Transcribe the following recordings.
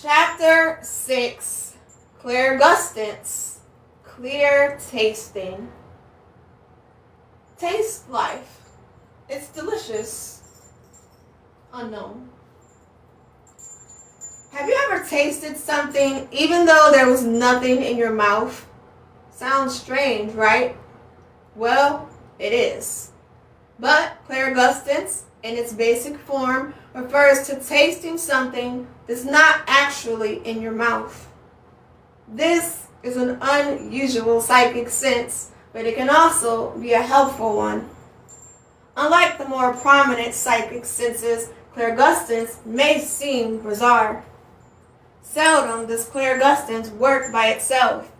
Chapter 6, Clairgustance, clear tasting. Taste life. It's delicious. Unknown. Have you ever tasted something even though there was nothing in your mouth? Sounds strange, right? Well, it is. But clairgustance, in its basic form, refers to tasting something that's not actually in your mouth. This is an unusual psychic sense, but it can also be a helpful one. Unlike the more prominent psychic senses, clairgustance may seem bizarre. Seldom does clairgustance work by itself.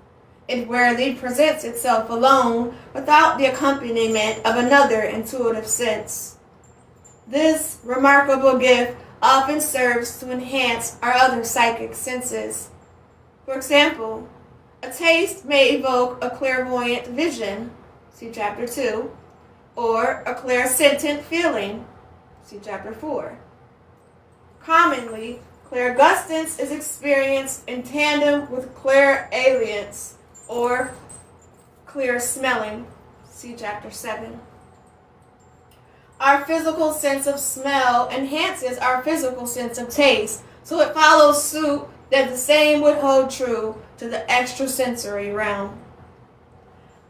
It rarely presents itself alone without the accompaniment of another intuitive sense. This remarkable gift often serves to enhance our other psychic senses. For example, a taste may evoke a clairvoyant vision, see Chapter 2, or a clairsentient feeling, see Chapter 4. Commonly, clairgustance is experienced in tandem with clairalience, or clear smelling, see Chapter 7. Our physical sense of smell enhances our physical sense of taste, so it follows suit that the same would hold true to the extrasensory realm.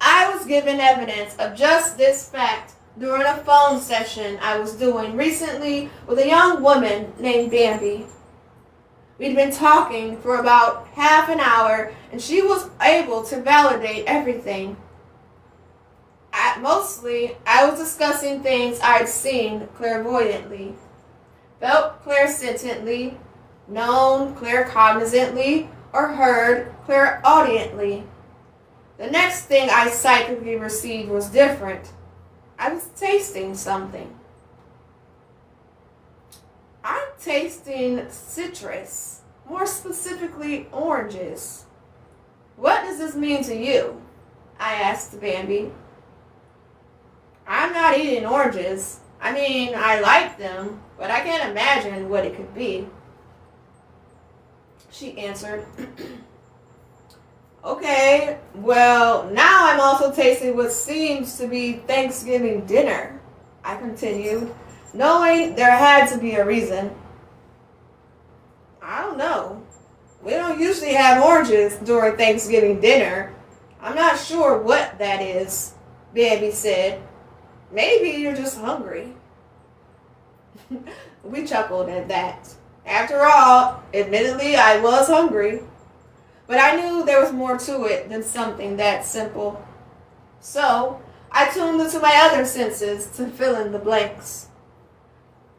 I was given evidence of just this fact during a phone session I was doing recently with a young woman named Bambi. We'd been talking for about half an hour, and she was able to validate everything. Mostly, I was discussing things I'd seen clairvoyantly, felt clairsentiently, known claircognizantly, or heard clairaudiently. The next thing I psychically received was different. I was tasting something. I'm tasting citrus, more specifically oranges. What does this mean to you? I asked Bambi. I'm not eating oranges. I mean, I like them, but I can't imagine what it could be. She answered. Okay, well, now I'm also tasting what seems to be Thanksgiving dinner, I continued, knowing there had to be a reason. I don't know. We don't usually have oranges during Thanksgiving dinner. I'm not sure what that is, Bambi said. Maybe you're just hungry. We chuckled at that. After all, admittedly, I was hungry. But I knew there was more to it than something that simple. So, I tuned into my other senses to fill in the blanks.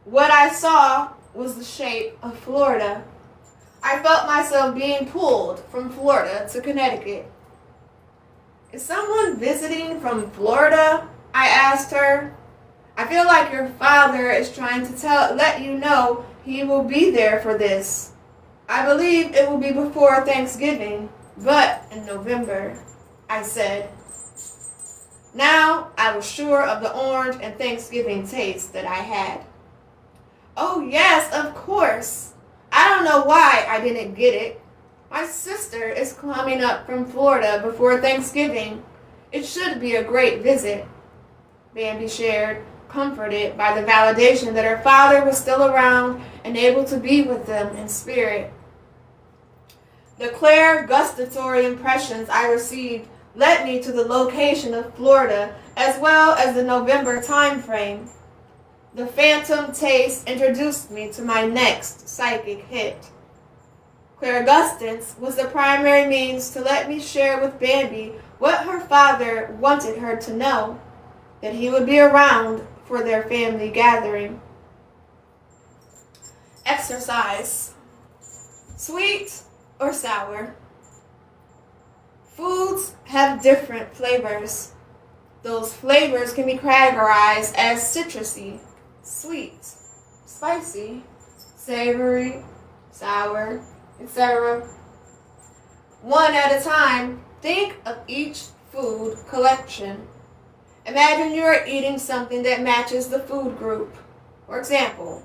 What I saw was the shape of Florida. I felt myself being pulled from Florida to Connecticut. Is someone visiting from Florida? I asked her. I feel like your father is trying to let you know he will be there for this. I believe it will be before Thanksgiving, but in November, I said. Now I was sure of the orange and Thanksgiving taste that I had. Oh yes, of course. I don't know why I didn't get it. My sister is coming up from Florida before Thanksgiving. It should be a great visit, Bambi shared, comforted by the validation that her father was still around and able to be with them in spirit. The clairgustatory impressions I received led me to the location of Florida as well as the November time frame. The phantom taste introduced me to my next psychic hit. Clairgustance was the primary means to let me share with Bambi what her father wanted her to know, that he would be around for their family gathering. Exercise. Sweet or sour? Foods have different flavors. Those flavors can be categorized as citrusy, sweet, spicy, savory, sour, etc. One at a time, think of each food collection. Imagine you are eating something that matches the food group. For example,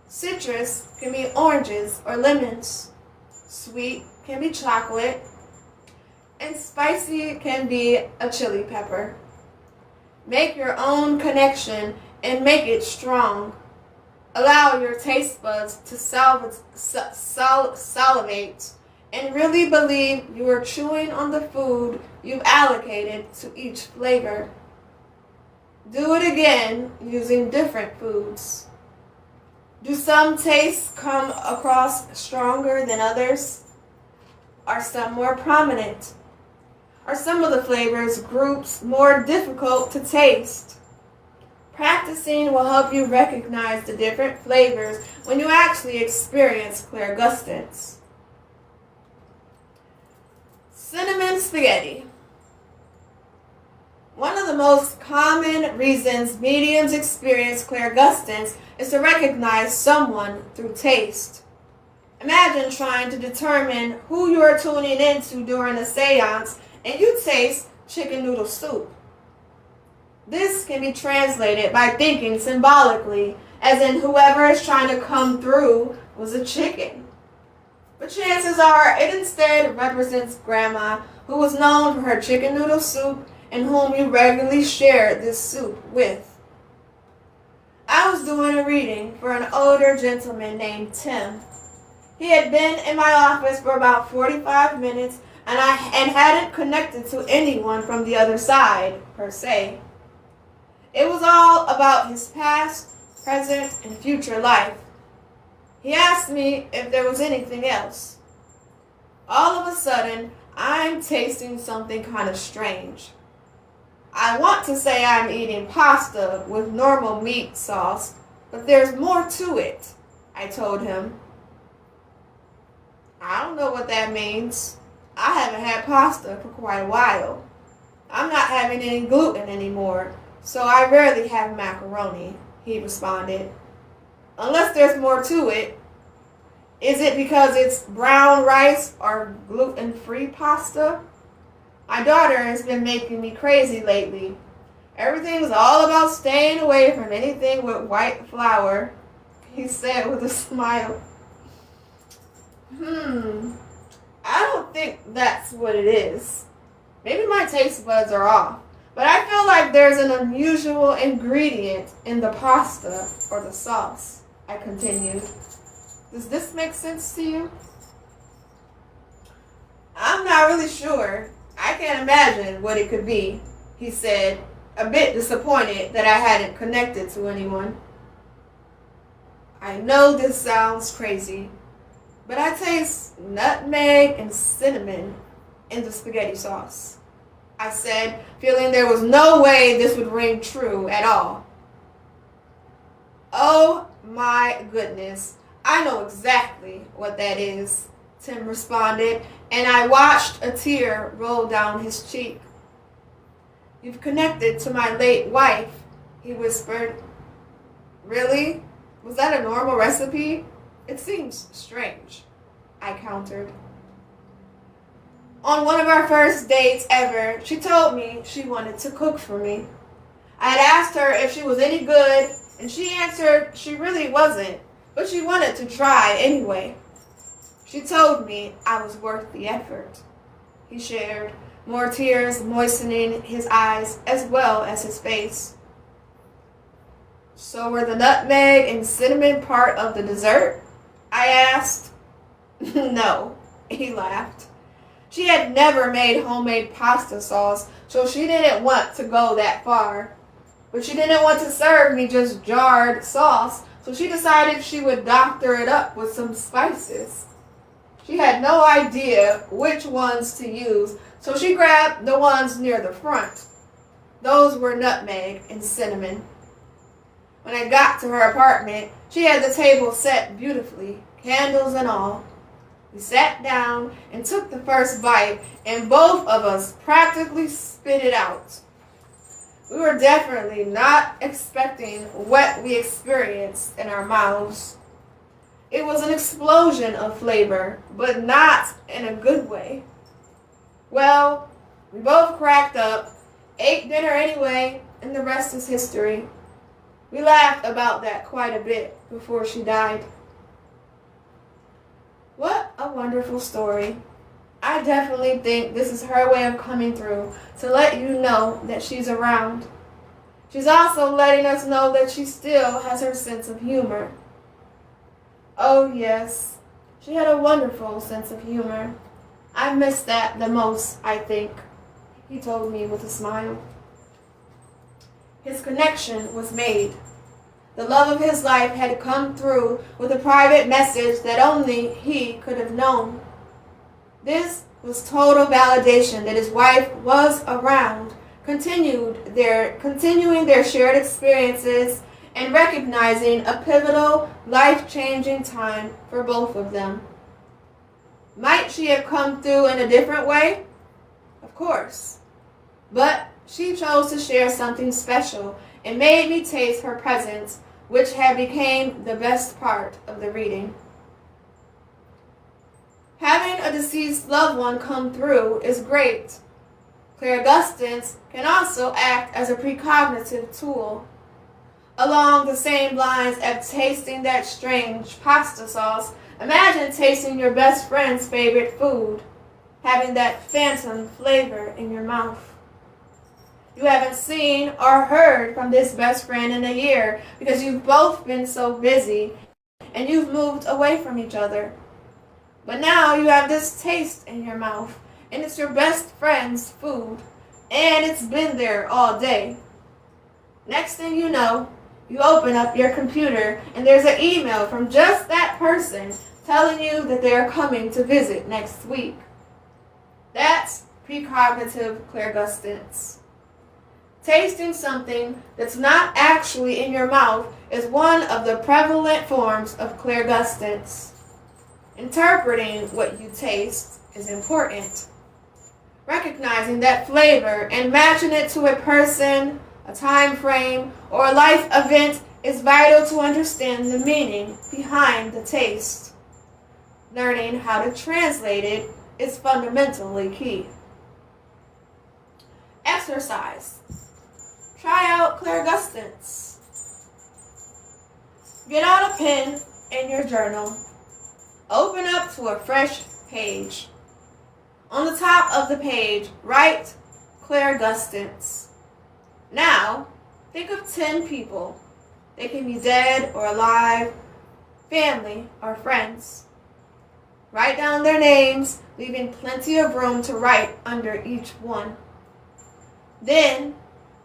citrus can be oranges or lemons. Sweet can be chocolate, and spicy can be a chili pepper. Make your own connection and make it strong. Allow your taste buds to salivate and really believe you are chewing on the food you've allocated to each flavor. Do it again using different foods. Do some tastes come across stronger than others? Are some more prominent? Are some of the flavors groups more difficult to taste? Practicing will help you recognize the different flavors when you actually experience clairgustance. Cinnamon spaghetti. One of the most common reasons mediums experience clairgustance is to recognize someone through taste. Imagine trying to determine who you are tuning into during a seance and you taste chicken noodle soup. This can be translated by thinking symbolically, as in whoever is trying to come through was a chicken. But chances are it instead represents Grandma, who was known for her chicken noodle soup and whom you regularly shared this soup with. I was doing a reading for an older gentleman named Tim. He had been in my office for about 45 minutes and hadn't connected to anyone from the other side, per se. It was all about his past, present, and future life. He asked me if there was anything else. All of a sudden, I'm tasting something kind of strange. I want to say I'm eating pasta with normal meat sauce, but there's more to it, I told him. I don't know what that means. I haven't had pasta for quite a while. I'm not having any gluten anymore, so I rarely have macaroni, he responded. Unless there's more to it. Is it because it's brown rice or gluten-free pasta? My daughter has been making me crazy lately. Everything's all about staying away from anything with white flour, he said with a smile. I don't think that's what it is. Maybe my taste buds are off, but I feel like there's an unusual ingredient in the pasta or the sauce, I continued. Does this make sense to you? I'm not really sure. I can't imagine what it could be, he said, a bit disappointed that I hadn't connected to anyone. I know this sounds crazy, but I taste nutmeg and cinnamon in the spaghetti sauce, I said, feeling there was no way this would ring true at all. Oh my goodness, I know exactly what that is, Tim responded, and I watched a tear roll down his cheek. You've connected to my late wife, he whispered. Really? Was that a normal recipe? It seems strange, I countered. On one of our first dates ever, she told me she wanted to cook for me. I had asked her if she was any good, and she answered she really wasn't, but she wanted to try anyway. She told me I was worth the effort, he shared, more tears moistening his eyes as well as his face. So were the nutmeg and cinnamon part of the dessert? I asked. No, he laughed. She had never made homemade pasta sauce, so she didn't want to go that far. But she didn't want to serve me just jarred sauce, so she decided she would doctor it up with some spices. She had no idea which ones to use, so she grabbed the ones near the front. Those were nutmeg and cinnamon. When I got to her apartment, she had the table set beautifully, candles and all. We sat down and took the first bite, and both of us practically spit it out. We were definitely not expecting what we experienced in our mouths. It was an explosion of flavor, but not in a good way. Well, we both cracked up, ate dinner anyway, and the rest is history. We laughed about that quite a bit before she died. What a A wonderful story. I definitely think this is her way of coming through to let you know that she's around. She's also letting us know that she still has her sense of humor. Oh yes, she had a wonderful sense of humor. I miss that the most, I think, he told me with a smile. His connection was made. The love of his life had come through with a private message that only he could have known. This was total validation that his wife was around, continuing their shared experiences and recognizing a pivotal, life-changing time for both of them. Might she have come through in a different way? Of course. But she chose to share something special and made me taste her presence, which had become the best part of the reading. Having a deceased loved one come through is great. Clairgustance can also act as a precognitive tool. Along the same lines of tasting that strange pasta sauce, imagine tasting your best friend's favorite food, having that phantom flavor in your mouth. You haven't seen or heard from this best friend in a year because you've both been so busy and you've moved away from each other. But now you have this taste in your mouth, and it's your best friend's food, and it's been there all day. Next thing you know, you open up your computer and there's an email from just that person telling you that they are coming to visit next week. That's precognitive clairgustance. Tasting something that's not actually in your mouth is one of the prevalent forms of clairgustance. Interpreting what you taste is important. Recognizing that flavor and matching it to a person, a time frame, or a life event is vital to understand the meaning behind the taste. Learning how to translate it is fundamentally key. Exercise. Try out clairgustance. Get out a pen and your journal. Open up to a fresh page. On the top of the page, write clairgustance. Now, think of 10 people. They can be dead or alive, family or friends. Write down their names, leaving plenty of room to write under each one. Then,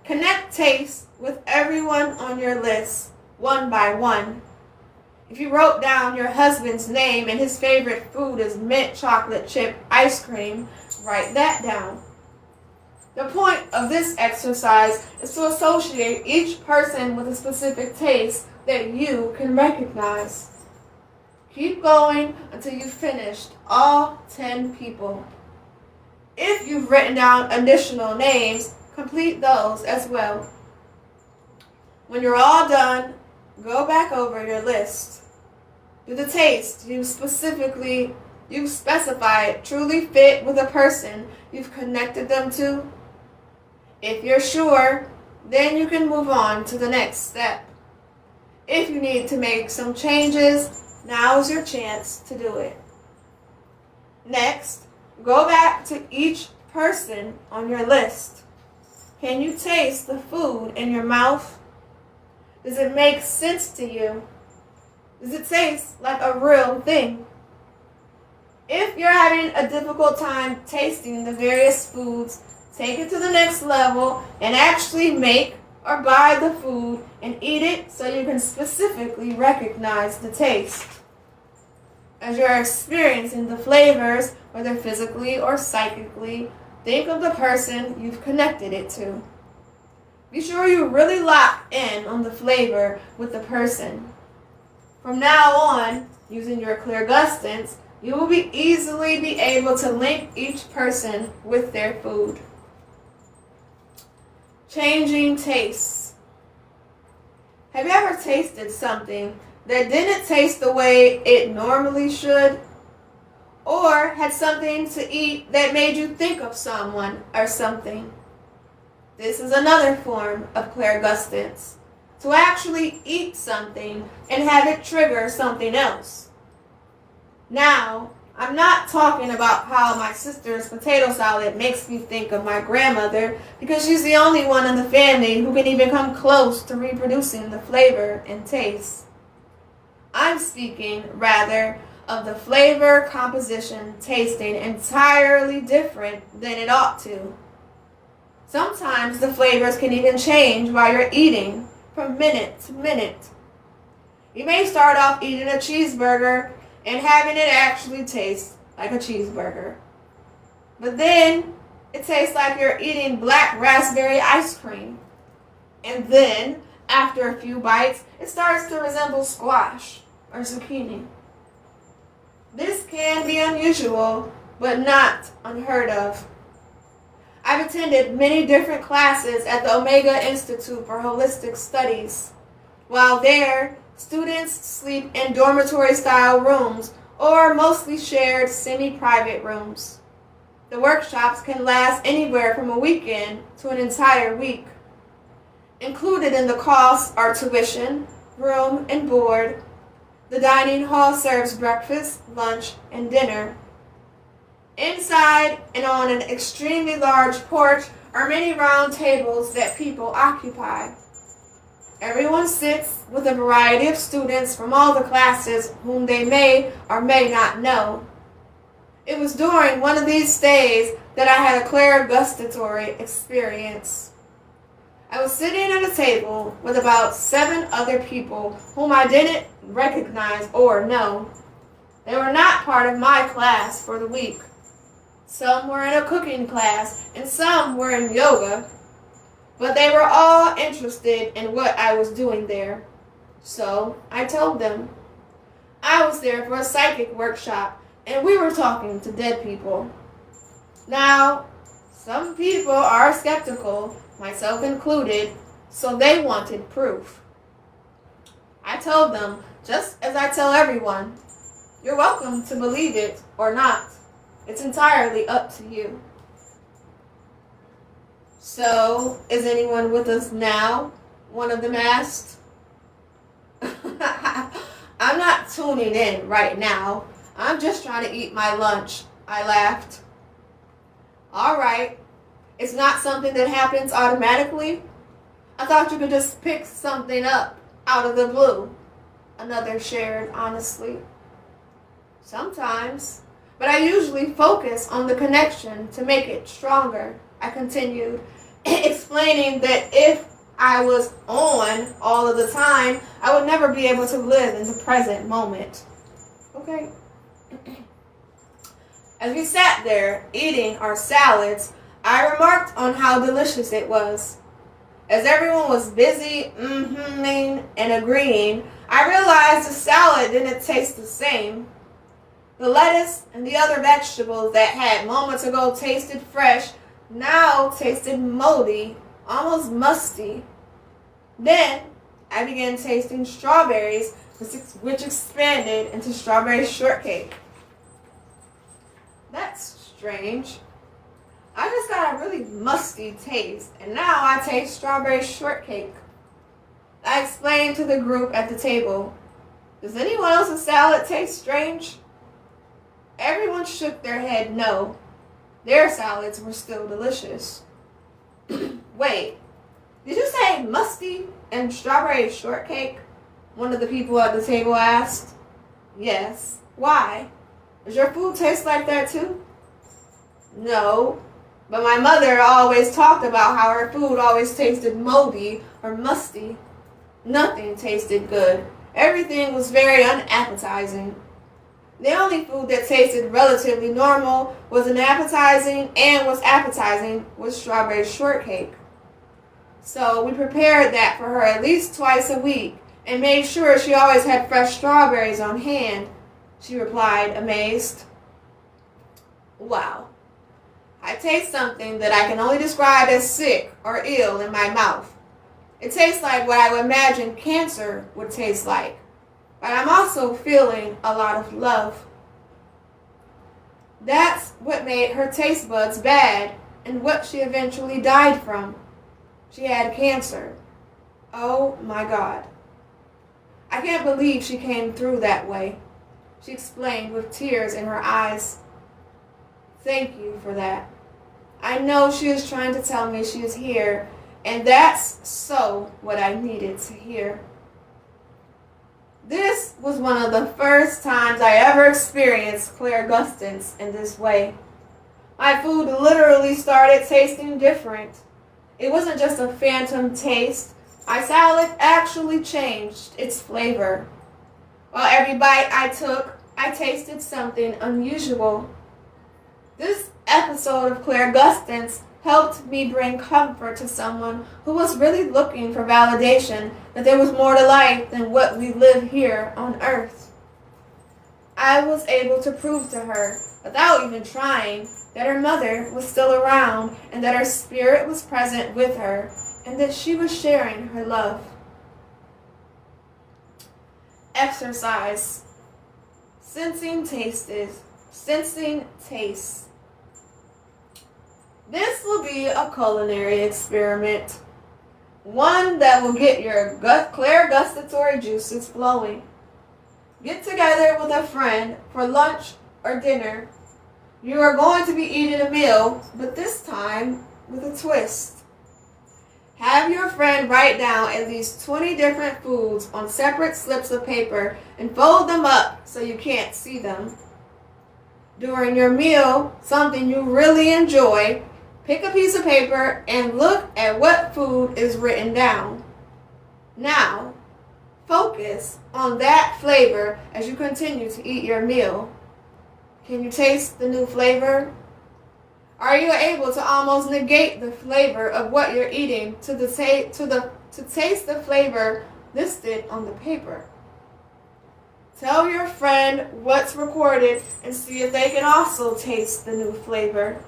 connect taste with everyone on your list, one by one. If you wrote down your husband's name and his favorite food is mint chocolate chip ice cream, write that down. The point of this exercise is to associate each person with a specific taste that you can recognize. Keep going until you've finished all 10 people. If you've written down additional names, complete those as well. When you're all done, go back over your list. Do the taste you've specified truly fit with a person you've connected them to? If you're sure, then you can move on to the next step. If you need to make some changes, now is your chance to do it. Next, go back to each person on your list. Can you taste the food in your mouth? Does it make sense to you? Does it taste like a real thing? If you're having a difficult time tasting the various foods, take it to the next level and actually make or buy the food and eat it so you can specifically recognize the taste. As you're experiencing the flavors, whether physically or psychically, think of the person you've connected it to. Be sure you really lock in on the flavor with the person. From now on, using your clairgustance, you will easily be able to link each person with their food. Changing tastes. Have you ever tasted something that didn't taste the way it normally should? Or had something to eat that made you think of someone or something? This is another form of clairgustance. To actually eat something and have it trigger something else. Now, I'm not talking about how my sister's potato salad makes me think of my grandmother because she's the only one in the family who can even come close to reproducing the flavor and taste. I'm speaking, rather, of the flavor composition tasting entirely different than it ought to. Sometimes the flavors can even change while you're eating, from minute to minute. You may start off eating a cheeseburger and having it actually taste like a cheeseburger. But then it tastes like you're eating black raspberry ice cream. And then, after a few bites, it starts to resemble squash or zucchini. This can be unusual, but not unheard of. I've attended many different classes at the Omega Institute for Holistic Studies. While there, students sleep in dormitory-style rooms or mostly shared semi-private rooms. The workshops can last anywhere from a weekend to an entire week. Included in the cost are tuition, room, and board. The dining hall serves breakfast, lunch, and dinner. Inside and on an extremely large porch are many round tables that people occupy. Everyone sits with a variety of students from all the classes whom they may or may not know. It was during one of these stays that I had a clairgustatory experience. I was sitting at a table with about 7 other people whom I didn't recognize or know. They were not part of my class for the week. Some were in a cooking class and some were in yoga. But they were all interested in what I was doing there. So I told them. I was there for a psychic workshop and we were talking to dead people. Now, some people are skeptical, myself included, so they wanted proof. I told them, just as I tell everyone, you're welcome to believe it or not. It's entirely up to you. So, is anyone with us now? One of them asked. I'm not tuning in right now. I'm just trying to eat my lunch. I laughed. All right. It's not something that happens automatically? I thought you could just pick something up out of the blue. Another shared honestly. Sometimes. But I usually focus on the connection to make it stronger. I continued, explaining that if I was on all of the time, I would never be able to live in the present moment. Okay. As we sat there eating our salads, I remarked on how delicious it was. As everyone was busy and agreeing, I realized the salad didn't taste the same. The lettuce and the other vegetables that had moments ago tasted fresh now tasted moldy, almost musty. Then I began tasting strawberries, which expanded into strawberry shortcake. That's strange. I just got a really musty taste, and now I taste strawberry shortcake. I explained to the group at the table, does anyone else's salad taste strange? Everyone shook their head no. Their salads were still delicious. Wait, did you say musty and strawberry shortcake? One of the people at the table asked. Yes. Why? Does your food taste like that too? No, but my mother always talked about how her food always tasted moldy or musty. Nothing tasted good. Everything was very unappetizing. The only food that tasted relatively normal was appetizing was strawberry shortcake. So we prepared that for her at least twice a week and made sure she always had fresh strawberries on hand, she replied, amazed. Wow. I taste something that I can only describe as sick or ill in my mouth. It tastes like what I would imagine cancer would taste like. But I'm also feeling a lot of love. That's what made her taste buds bad and what she eventually died from. She had cancer. Oh my God. I can't believe she came through that way. she explained with tears in her eyes. Thank you for that. I know she is trying to tell me she is here, and that's so what I needed to hear. This was one of the first times I ever experienced Clairgustance in this way. My food literally started tasting different. It wasn't just a phantom taste. My salad actually changed its flavor. While every bite I took, I tasted something unusual. This episode of Clairgustance helped me bring comfort to someone who was really looking for validation that there was more to life than what we live here on earth. I was able to prove to her, without even trying, that her mother was still around and that her spirit was present with her and that she was sharing her love. Exercise. Sensing tastes. This will be a culinary experiment. One that will get your clairgustatory juices flowing. Get together with a friend for lunch or dinner. You are going to be eating a meal, but this time with a twist. Have your friend write down at least 20 different foods on separate slips of paper and fold them up so you can't see them. During your meal, something you really enjoy, pick a piece of paper and look at what food is written down. Now, focus on that flavor as you continue to eat your meal. Can you taste the new flavor? Are you able to almost negate the flavor of what you're eating to taste the flavor listed on the paper? Tell your friend what's recorded and see if they can also taste the new flavor.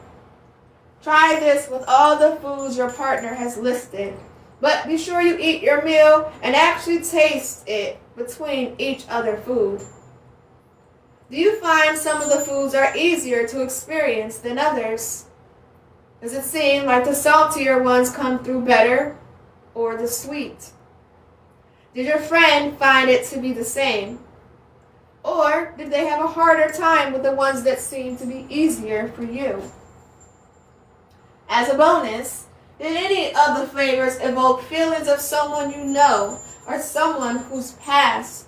Try this with all the foods your partner has listed, but be sure you eat your meal and actually taste it between each other food. Do you find some of the foods are easier to experience than others? Does it seem like the saltier ones come through better, or the sweet? Did your friend find it to be the same? Or did they have a harder time with the ones that seem to be easier for you? As a bonus, did any of the flavors evoke feelings of someone you know or someone who's passed?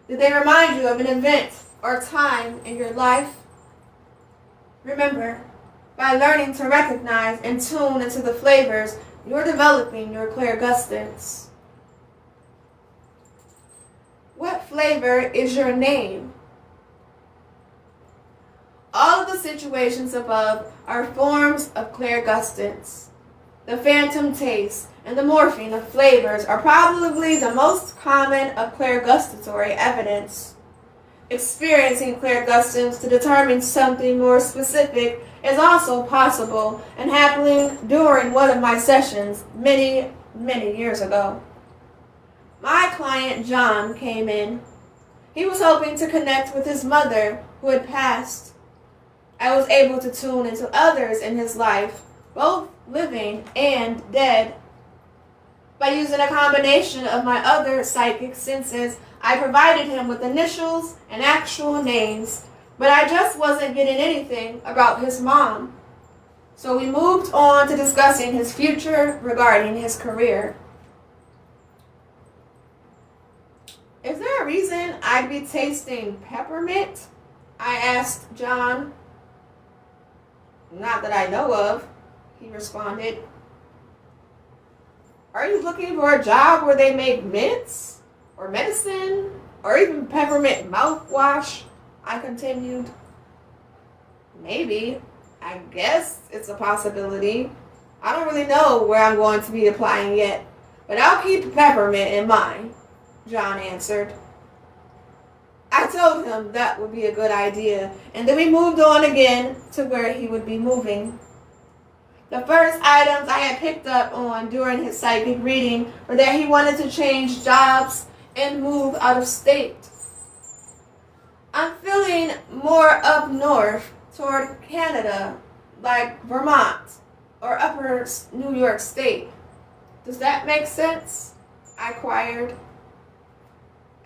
Did they remind you of an event or time in your life? Remember, by learning to recognize and tune into the flavors, you're developing your clairgustance. What flavor is your name? All of the situations above are forms of clairgustance. The phantom taste and the morphine of flavors are probably the most common of clairgustatory evidence. Experiencing clairgustance to determine something more specific is also possible and happening during one of my sessions many years ago. My client John came in. He was hoping to connect with his mother who had passed. I was able to tune into others in his life, both living and dead. By using a combination of my other psychic senses, I provided him with initials and actual names, but I just wasn't getting anything about his mom. So we moved on to discussing his future regarding his career. Is there a reason I'd be tasting peppermint? I asked John. Not that I know of, he responded. Are you looking for a job where they make mints? Or medicine? Or even peppermint mouthwash? I continued. Maybe. I guess it's a possibility. I don't really know where I'm going to be applying yet, but I'll keep peppermint in mind, John answered. I told him that would be a good idea, and then we moved on again to where he would be moving. The first items I had picked up on during his psychic reading were that he wanted to change jobs and move out of state. I'm feeling more up north toward Canada, like Vermont or upper New York State. Does that make sense? I inquired.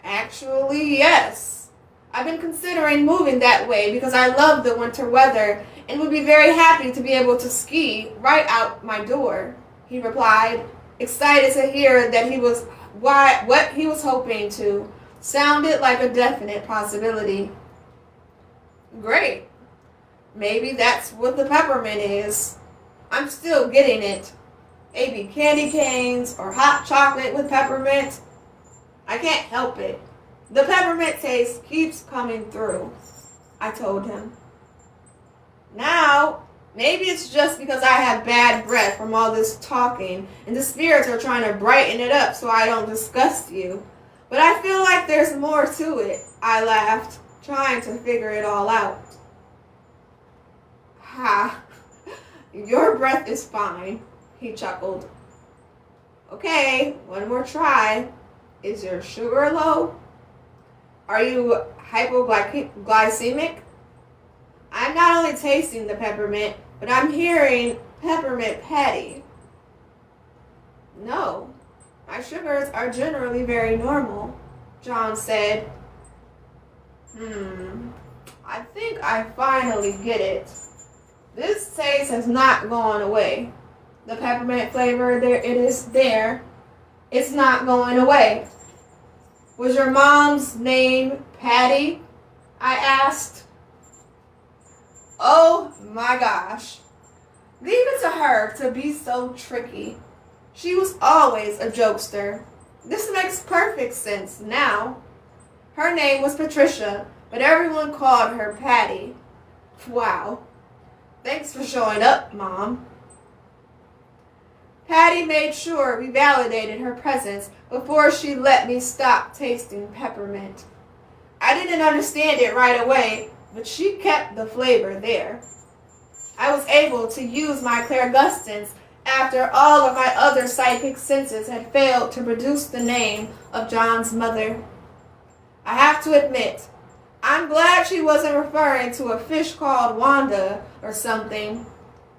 Actually, yes. I've been considering moving that way because I love the winter weather and would be very happy to be able to ski right out my door, he replied, excited to hear that what he was hoping to sounded like a definite possibility. Great. Maybe that's what the peppermint is. I'm still getting it. Maybe candy canes or hot chocolate with peppermint. I can't help it. The peppermint taste keeps coming through, I told him. Now, maybe it's just because I have bad breath from all this talking and the spirits are trying to brighten it up so I don't disgust you. But I feel like there's more to it, I laughed, trying to figure it all out. Ha, your breath is fine, he chuckled. Okay, one more try. Is your sugar low? Are you hypoglycemic? I'm not only tasting the peppermint, but I'm hearing peppermint patty. No, my sugars are generally very normal, John said. I think I finally get it. This taste has not gone away. The peppermint flavor, it is there. It's not going away. Was your mom's name Patty? I asked. Oh my gosh. Leave it to her to be so tricky. She was always a jokester. This makes perfect sense now. Her name was Patricia, but everyone called her Patty. Wow. Thanks for showing up, Mom. Patty made sure we validated her presence before she let me stop tasting peppermint. I didn't understand it right away, but she kept the flavor there. I was able to use my Clairgustance after all of my other psychic senses had failed to produce the name of John's mother. I have to admit, I'm glad she wasn't referring to a fish called Wanda or something.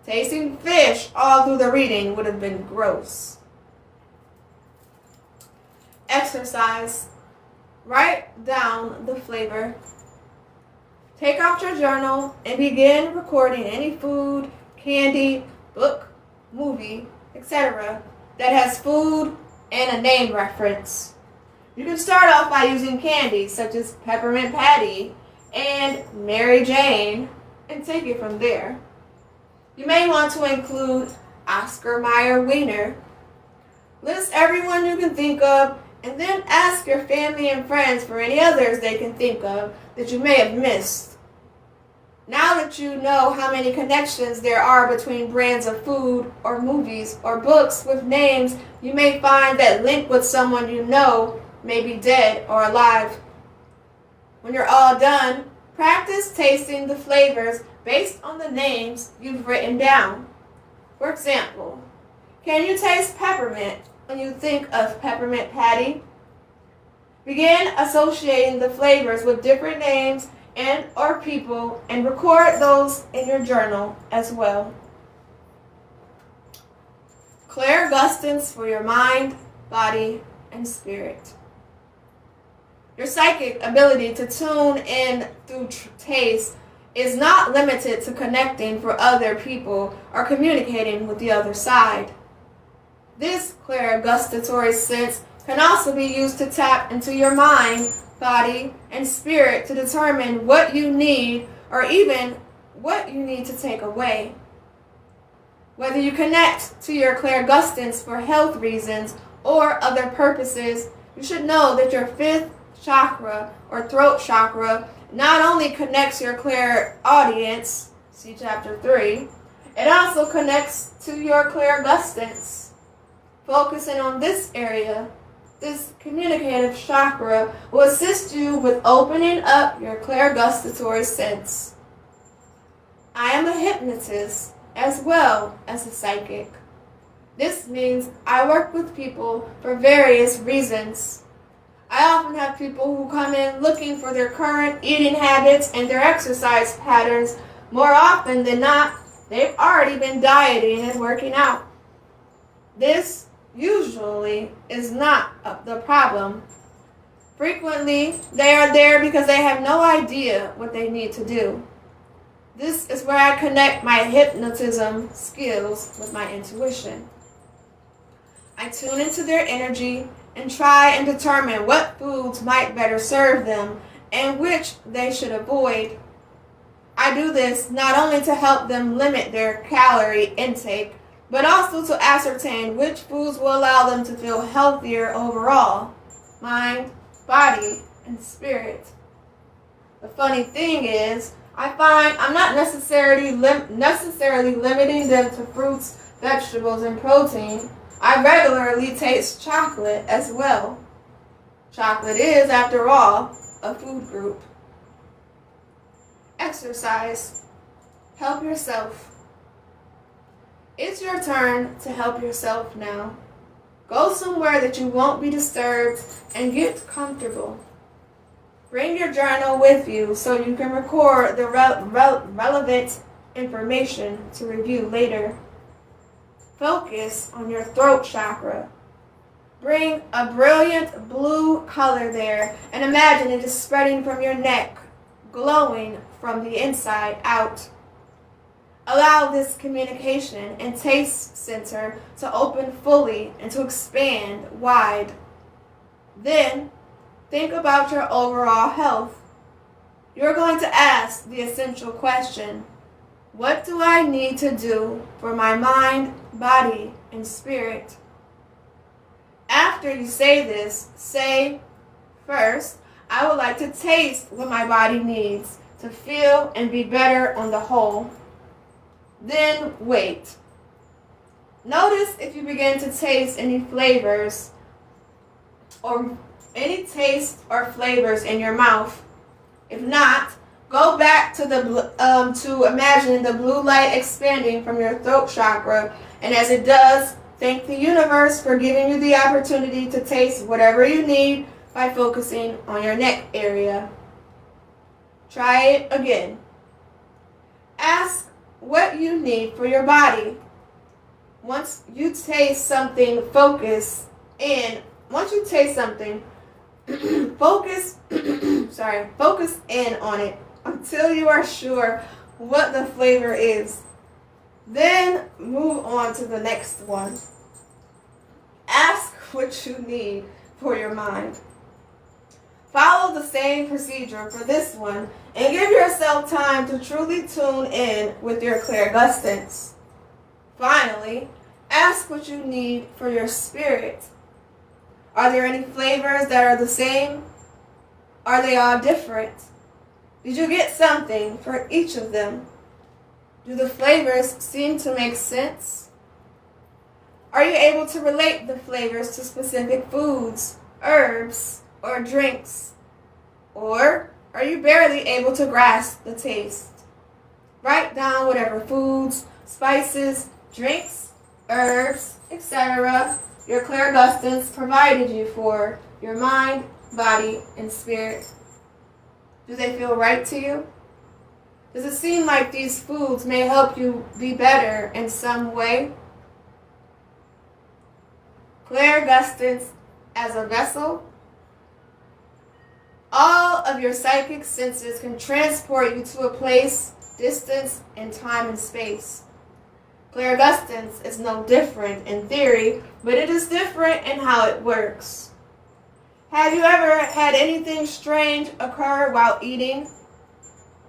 Tasting fish all through the reading would have been gross. Exercise. Write down the flavor. Take out your journal and begin recording any food, candy, book, movie, etc. that has food and a name reference. You can start off by using candy such as Peppermint Patty and Mary Jane and take it from there. You may want to include Oscar Mayer Wiener. List everyone you can think of and then ask your family and friends for any others they can think of that you may have missed. Now that you know how many connections there are between brands of food or movies or books with names you may find that link with someone you know may be dead or alive. When you're all done, practice tasting the flavors based on the names you've written down. For example, can you taste peppermint when you think of Peppermint Patty? Begin associating the flavors with different names and or people and record those in your journal as well. Clairgustance for your mind, body, and spirit. Your psychic ability to tune in through taste is not limited to connecting for other people or communicating with the other side. This clairgustatory sense can also be used to tap into your mind, body, and spirit to determine what you need or even what you need to take away. Whether you connect to your clairgustance for health reasons or other purposes, you should know that your fifth chakra or throat chakra not only connects your clairaudience, see chapter 3, it also connects to your clairgustance. Focusing on this area, this communicative chakra will assist you with opening up your clairgustatory sense. I am a hypnotist as well as a psychic. This means I work with people for various reasons. I often have people who come in looking for their current eating habits and their exercise patterns. More often than not, they've already been dieting and working out. This usually is not the problem. Frequently, they are there because they have no idea what they need to do. This is where I connect my hypnotism skills with my intuition. I tune into their energy and try and determine what foods might better serve them and which they should avoid. I do this not only to help them limit their calorie intake, but also to ascertain which foods will allow them to feel healthier overall, mind, body, and spirit. The funny thing is, I find I'm not necessarily limiting them to fruits, vegetables, and protein. I regularly taste chocolate as well. Chocolate is, after all, a food group. Exercise. Help yourself. It's your turn to help yourself now. Go somewhere that you won't be disturbed and get comfortable. Bring your journal with you so you can record the relevant information to review later. Focus on your throat chakra. Bring a brilliant blue color there and imagine it is spreading from your neck, glowing from the inside out. Allow this communication and taste center to open fully and to expand wide. Then, think about your overall health. You're going to ask the essential question, what do I need to do for my mind, body, and spirit? After you say this, say, first, I would like to taste what my body needs to feel and be better on the whole. Then wait. Notice if you begin to taste any flavors or any taste or flavors in your mouth. If not, go back to imagining the blue light expanding from your throat chakra, and as it does, thank the universe for giving you the opportunity to taste whatever you need by focusing on your neck area. Try it again. Ask what you need for your body. Once you taste something, focus in on it until you are sure what the flavor is. Then move on to the next one. Ask what you need for your mind. Follow the same procedure for this one and give yourself time to truly tune in with your clairgustance. Finally, ask what you need for your spirit. Are there any flavors that are the same? Are they all different? Did you get something for each of them? Do the flavors seem to make sense? Are you able to relate the flavors to specific foods, herbs, or drinks? Or are you barely able to grasp the taste? Write down whatever foods, spices, drinks, herbs, etc. your clairgustance provided you for your mind, body, and spirit. Do they feel right to you? Does it seem like these foods may help you be better in some way? Clairgustance as a vessel. All of your psychic senses can transport you to a place, distance, and time and space. Clairgustance is no different in theory, but it is different in how it works. Have you ever had anything strange occur while eating?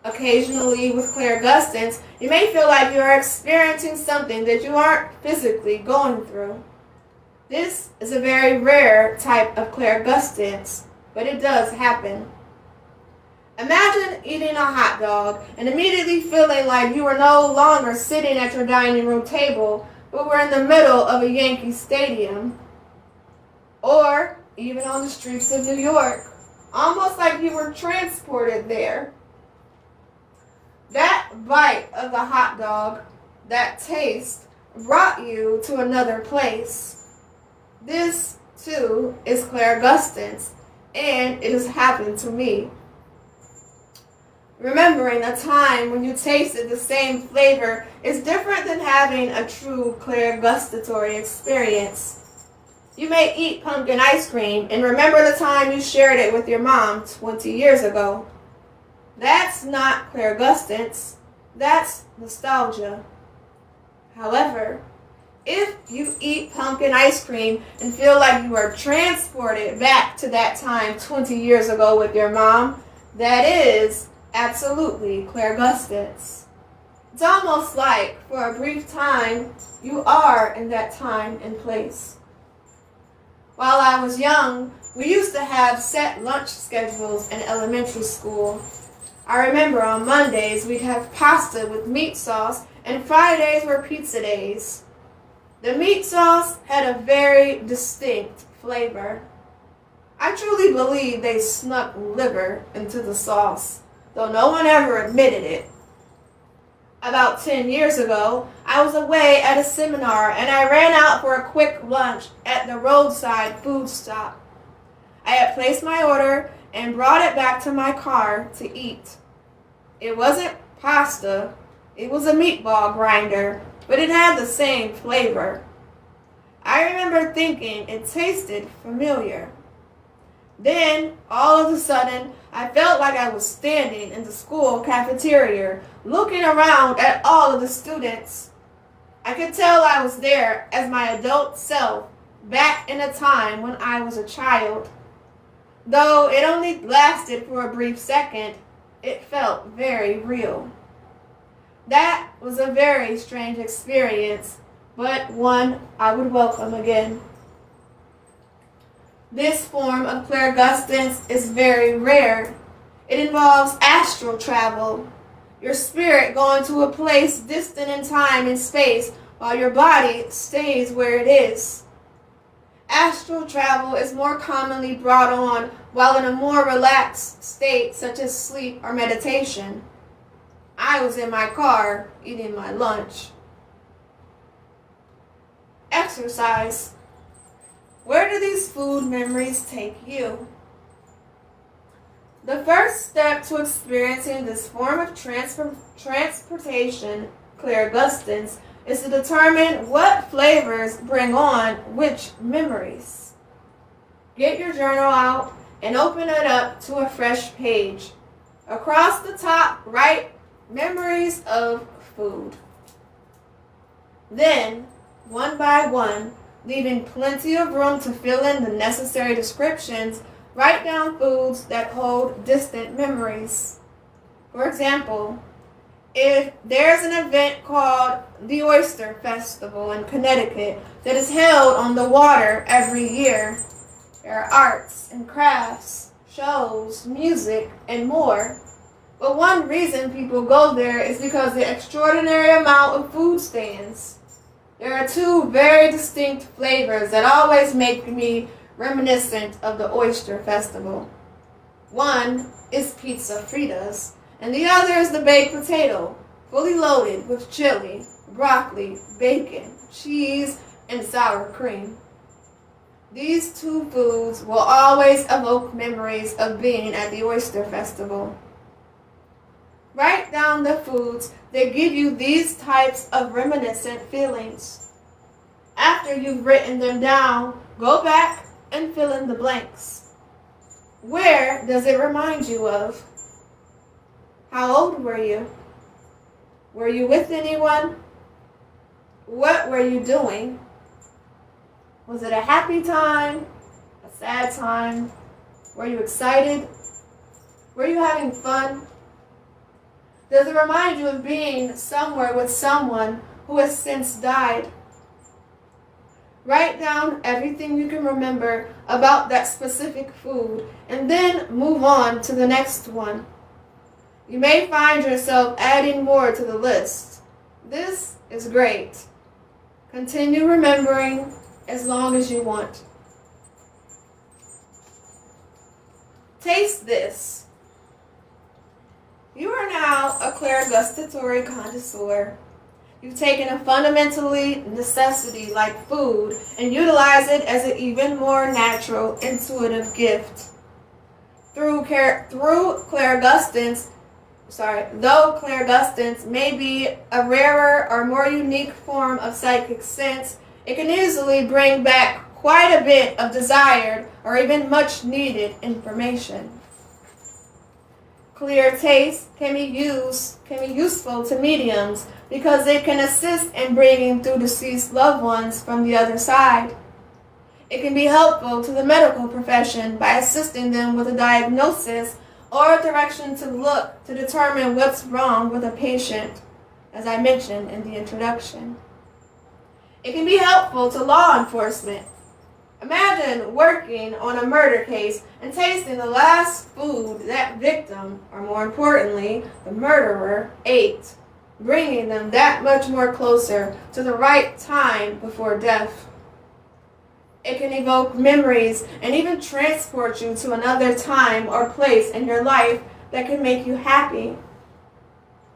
Occasionally, with clairgustance, you may feel like you are experiencing something that you aren't physically going through. This is a very rare type of clairgustance, but it does happen. Imagine eating a hot dog and immediately feeling like you are no longer sitting at your dining room table, but were in the middle of a Yankee stadium. Or even on the streets of New York, almost like you were transported there. That bite of the hot dog, that taste, brought you to another place. This, too, is clairgustance, and it has happened to me. Remembering a time when you tasted the same flavor is different than having a true clairgustatory experience. You may eat pumpkin ice cream and remember the time you shared it with your mom 20 years ago. That's not clairgustance, that's nostalgia. However, if you eat pumpkin ice cream and feel like you are transported back to that time 20 years ago with your mom, that is absolutely clairgustance. It's almost like, for a brief time, you are in that time and place. While I was young, we used to have set lunch schedules in elementary school. I remember on Mondays we'd have pasta with meat sauce, and Fridays were pizza days. The meat sauce had a very distinct flavor. I truly believe they snuck liver into the sauce, though no one ever admitted it. About 10 years ago, I was away at a seminar and I ran out for a quick lunch at the roadside food stop. I had placed my order and brought it back to my car to eat. It wasn't pasta, it was a meatball grinder, but it had the same flavor. I remember thinking it tasted familiar. Then, all of a sudden, I felt like I was standing in the school cafeteria, looking around at all of the students. I could tell I was there as my adult self, back in a time when I was a child. Though it only lasted for a brief second, it felt very real. That was a very strange experience, but one I would welcome again. This form of clairgustance is very rare. It involves astral travel, your spirit going to a place distant in time and space while your body stays where it is. Astral travel is more commonly brought on while in a more relaxed state such as sleep or meditation. I was in my car eating my lunch. Exercise. Where do these food memories take you? The first step to experiencing this form of transportation, clairgustance, is to determine what flavors bring on which memories. Get your journal out and open it up to a fresh page. Across the top, write memories of food. Then, one by one, leaving plenty of room to fill in the necessary descriptions, write down foods that hold distant memories. For example, if there's an event called the Oyster Festival in Connecticut that is held on the water every year, there are arts and crafts, shows, music, and more. But one reason people go there is because of the extraordinary amount of food stands. There are two very distinct flavors that always make me reminiscent of the Oyster Festival. One is pizza fritas, and the other is the baked potato, fully loaded with chili, broccoli, bacon, cheese, and sour cream. These two foods will always evoke memories of being at the Oyster Festival. Write down the foods that give you these types of reminiscent feelings. After you've written them down, go back and fill in the blanks. Where does it remind you of? How old were you? Were you with anyone? What were you doing? Was it a happy time? A sad time? Were you excited? Were you having fun? Does it remind you of being somewhere with someone who has since died? Write down everything you can remember about that specific food and then move on to the next one. You may find yourself adding more to the list. This is great. Continue remembering as long as you want. Taste this. You are now a clairgustatory connoisseur. You've taken a fundamentally necessity like food and utilize it as an even more natural, intuitive gift. Though clairgustance may be a rarer or more unique form of psychic sense, it can easily bring back quite a bit of desired or even much needed information. Clear taste can be useful to mediums because it can assist in bringing through deceased loved ones from the other side. It can be helpful to the medical profession by assisting them with a diagnosis or a direction to look to determine what's wrong with a patient, as I mentioned in the introduction. It can be helpful to law enforcement. Imagine working on a murder case and tasting the last food that victim, or more importantly, the murderer, ate, bringing them that much more closer to the right time before death. It can evoke memories and even transport you to another time or place in your life that can make you happy.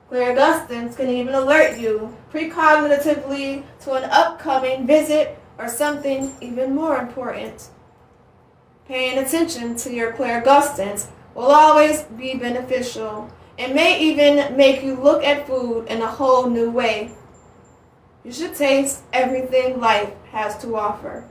Clairgustance can even alert you precognitively to an upcoming visit or something even more important. Paying attention to your clairgustance will always be beneficial and may even make you look at food in a whole new way. You should taste everything life has to offer.